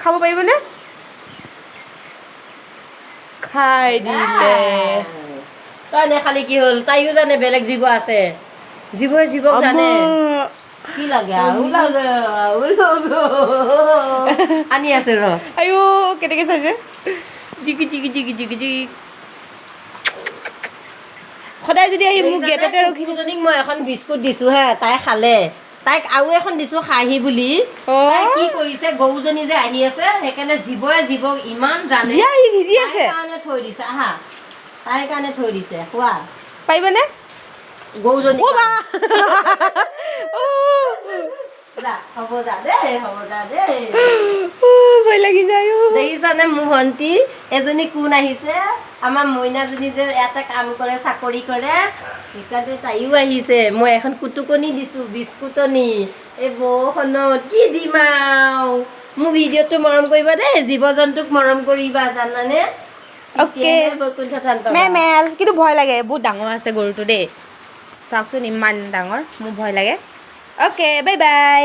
খাব পাৰিবনে খাই দিলে তই নে খালি কি হ'ল তাইও জানে বেলেগ জীৱ আছে জীৱই জীৱক জানে কি লাগে আনি আছে ৰ আইও কেনেকৈ চাইছে জিকি জিকি জিকি জিকি জিকি সদায় যদি আহি মোক গেটতে ৰখি দুজনীক মই এখন বিস্কুট দিছোঁ হে তাই খালে তাইক আৰু এখন দিছোঁ খাহি বুলি তাই কি কৰিছে গৰুজনী যে আহি আছে সেইকাৰণে জীৱই জীৱক ইমান জানে ভিজি আছে কাৰণে থৈ দিছে আহা তাইৰ কাৰণে থৈ দিছে খোৱা পাৰিবনে গৰুজনী হ'ব যা দেই ভয় লাগি যায় দেখিছানে মোৰ ভণ্টি এজনী কোন আহিছে আমাৰ মইনাজনী যে ইয়াতে কাম কৰে চাকৰি কৰে সেইকাৰণে তাইও আহিছে মই এখন কুটুকনি দিছোঁ বিস্কুটনি এই বৌখনত কি দিম আৰু মোৰ ভিডিঅ'টো মৰম কৰিবা দেই জীৱ জন্তুক মৰম কৰিবা জানানে অ'কে মেল কিন্তু ভয় লাগে বহুত ডাঙৰ আছে গৰুটো দেই চাওকচোন ইমান ডাঙৰ মোৰ ভয় লাগে অ'কে বাই বাই